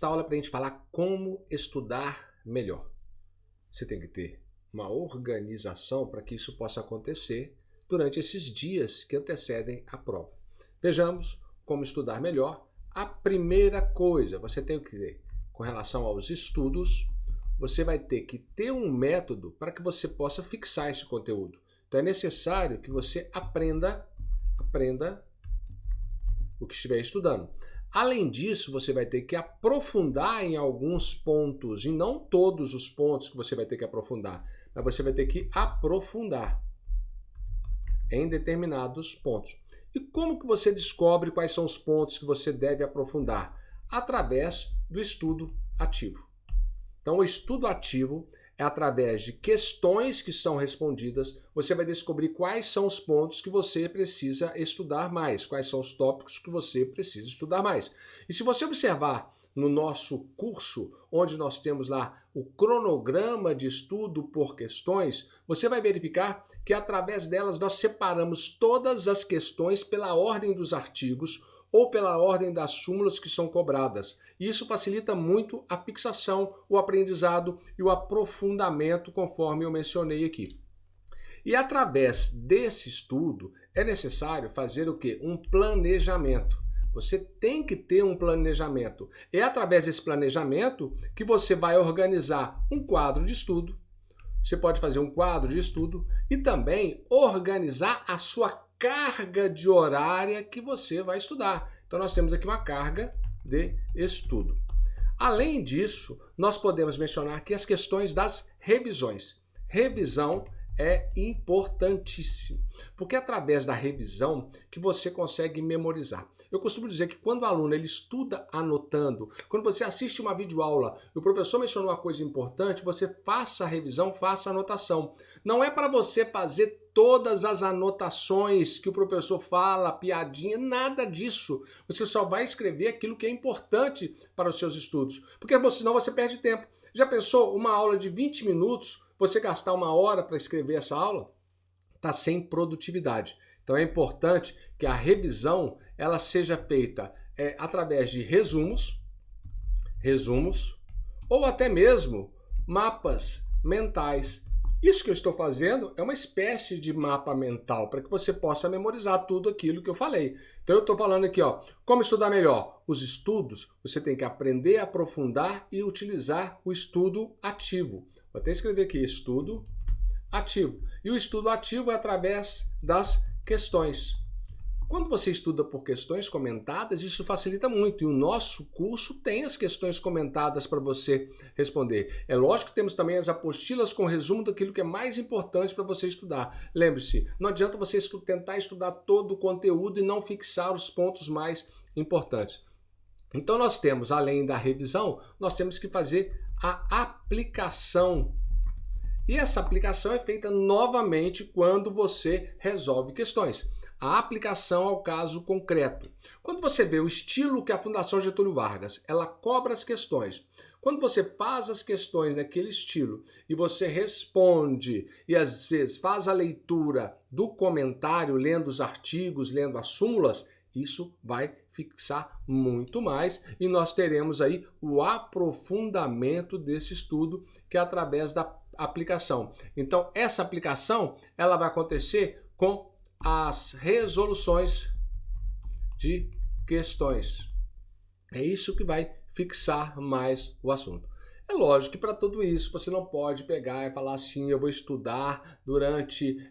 Esta aula é para a gente falar como estudar melhor. Você tem que ter uma organização para que isso possa acontecer durante esses dias que antecedem a prova. Vejamos como estudar melhor. A primeira coisa, você tem que ter, com relação aos estudos, você vai ter que ter um método para que você possa fixar esse conteúdo. Então é necessário que você aprenda o que estiver estudando. Além disso, você vai ter que aprofundar em alguns pontos, e não todos os pontos que você vai ter que aprofundar, mas você vai ter que aprofundar em determinados pontos. E como que você descobre quais são os pontos que você deve aprofundar? Através do estudo ativo. Então, o estudo ativo é através de questões que são respondidas, você vai descobrir quais são os pontos que você precisa estudar mais, quais são os tópicos que você precisa estudar mais. E se você observar no nosso curso, onde nós temos lá o cronograma de estudo por questões, você vai verificar que através delas nós separamos todas as questões pela ordem dos artigos ou pela ordem das súmulas que são cobradas. E isso facilita muito a fixação, o aprendizado e o aprofundamento, conforme eu mencionei aqui. E através desse estudo é necessário fazer o quê? Um planejamento. Você tem que ter um planejamento. É através desse planejamento que você vai organizar um quadro de estudo. Você pode fazer um quadro de estudo e também organizar a sua carga de horária que você vai estudar. Então nós temos aqui uma carga de estudo. Além disso, nós podemos mencionar aqui as questões das revisões. Revisão é importantíssimo, porque é através da revisão que você consegue memorizar. Eu costumo dizer que quando o aluno ele estuda anotando, quando você assiste uma videoaula e o professor mencionou uma coisa importante, você faça a revisão, faça a anotação. Não é para você fazer todas as anotações que o professor fala, piadinha, nada disso. Você só vai escrever aquilo que é importante para os seus estudos, porque senão você perde tempo. Já pensou uma aula de 20 minutos, você gastar uma hora para escrever essa aula? Está sem produtividade. Então é importante que a revisão ela seja feita através de resumos, ou até mesmo mapas mentais. Isso que eu estou fazendo é uma espécie de mapa mental para que você possa memorizar tudo aquilo que eu falei. Então eu estou falando aqui, como estudar melhor? Os estudos, você tem que aprender a aprofundar e utilizar o estudo ativo. Vou até escrever aqui, estudo ativo. E o estudo ativo é através das questões. Quando você estuda por questões comentadas, isso facilita muito. E o nosso curso tem as questões comentadas para você responder. É lógico que temos também as apostilas com resumo daquilo que é mais importante para você estudar. Lembre-se, não adianta você tentar estudar todo o conteúdo e não fixar os pontos mais importantes. Então nós temos, além da revisão, nós temos que fazer a aplicação. E essa aplicação é feita novamente quando você resolve questões. A aplicação ao caso concreto. Quando você vê o estilo que a Fundação Getúlio Vargas, ela cobra as questões. Quando você faz as questões naquele estilo e você responde e às vezes faz a leitura do comentário, lendo os artigos, lendo as súmulas, isso vai fixar muito mais e nós teremos aí o aprofundamento desse estudo que é através da aplicação. Então essa aplicação ela vai acontecer com as resoluções de questões. É isso que vai fixar mais o assunto. É lógico que para tudo isso você não pode pegar e falar assim, eu vou estudar durante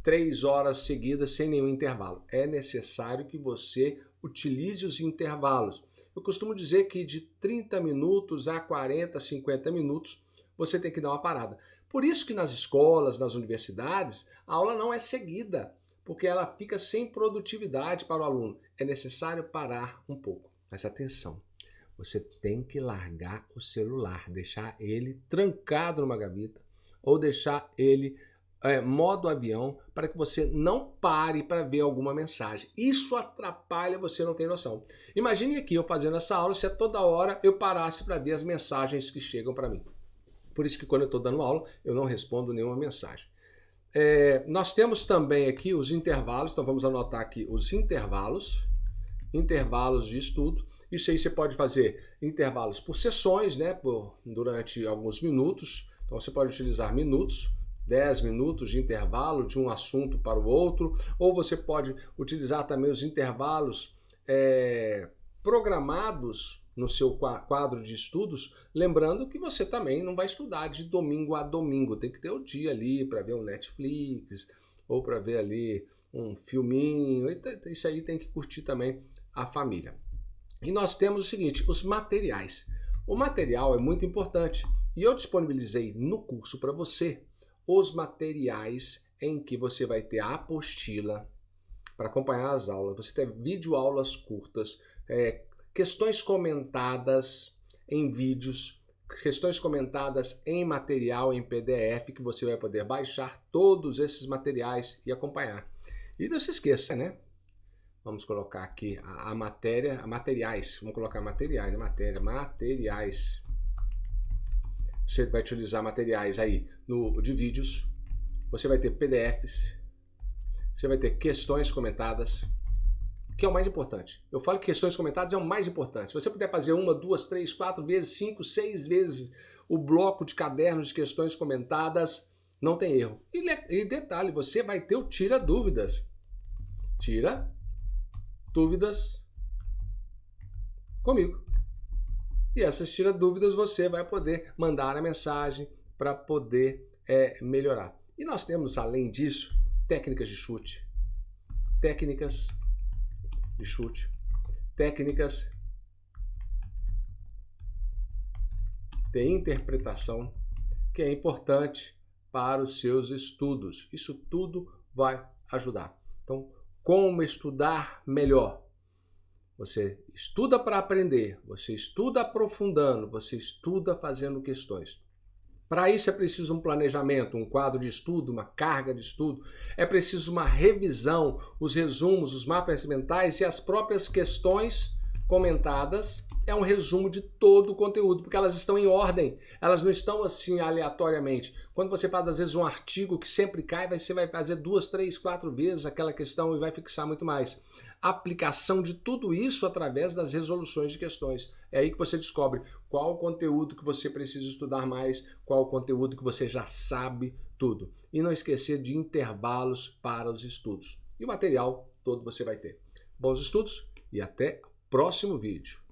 3 horas seguidas sem nenhum intervalo. É necessário que você utilize os intervalos. Eu costumo dizer que de 30 minutos a 40, 50 minutos você tem que dar uma parada. Por isso que nas escolas, nas universidades, a aula não é seguida, porque ela fica sem produtividade para o aluno. É necessário parar um pouco. Mas atenção, você tem que largar o celular, deixar ele trancado numa gaveta ou deixar ele modo avião para que você não pare para ver alguma mensagem. Isso atrapalha, você não tem noção. Imagine aqui eu fazendo essa aula se a toda hora eu parasse para ver as mensagens que chegam para mim. Por isso que quando eu estou dando aula, eu não respondo nenhuma mensagem. Nós temos também aqui os intervalos, então vamos anotar aqui os intervalos. intervalos de estudo. Isso aí você pode fazer intervalos por sessões, né, durante alguns minutos. Então você pode utilizar minutos, 10 minutos de intervalo de um assunto para o outro, ou você pode utilizar também os intervalos programados no seu quadro de estudos, lembrando que você também não vai estudar de domingo a domingo, tem que ter o dia ali para ver um Netflix, ou para ver ali um filminho, isso aí tem que curtir também a família. E nós temos o seguinte, os materiais. O material é muito importante e eu disponibilizei no curso para você os materiais em que você vai ter a apostila para acompanhar as aulas, você tem videoaulas curtas, questões comentadas em vídeos, questões comentadas em material, em PDF, que você vai poder baixar todos esses materiais e acompanhar. E não se esqueça, né? Vamos colocar aqui a matéria, materiais. Vamos colocar materiais, né? Materiais. Você vai utilizar materiais aí de vídeos. Você vai ter PDFs. Você vai ter questões comentadas, que é o mais importante. Eu falo que questões comentadas é o mais importante. Se você puder fazer 1, 2, 3, 4 vezes, 5, 6 vezes o bloco de cadernos de questões comentadas, não tem erro. E detalhe, você vai ter o tira dúvidas. Tira dúvidas comigo. E essas tira dúvidas você vai poder mandar a mensagem para poder melhorar. E nós temos, além disso, técnicas de chute, técnicas de interpretação, que é importante para os seus estudos. Isso tudo vai ajudar. Então, como estudar melhor? Você estuda para aprender, você estuda aprofundando, você estuda fazendo questões. Para isso é preciso um planejamento, um quadro de estudo, uma carga de estudo, é preciso uma revisão, os resumos, os mapas mentais e as próprias questões comentadas. É um resumo de todo o conteúdo, porque elas estão em ordem, elas não estão assim aleatoriamente. Quando você faz às vezes um artigo que sempre cai, você vai fazer 2, 3, 4 vezes aquela questão e vai fixar muito mais. Aplicação de tudo isso através das resoluções de questões. É aí que você descobre qual o conteúdo que você precisa estudar mais, qual o conteúdo que você já sabe tudo. E não esquecer de intervalos para os estudos. E o material todo você vai ter. Bons estudos e até o próximo vídeo.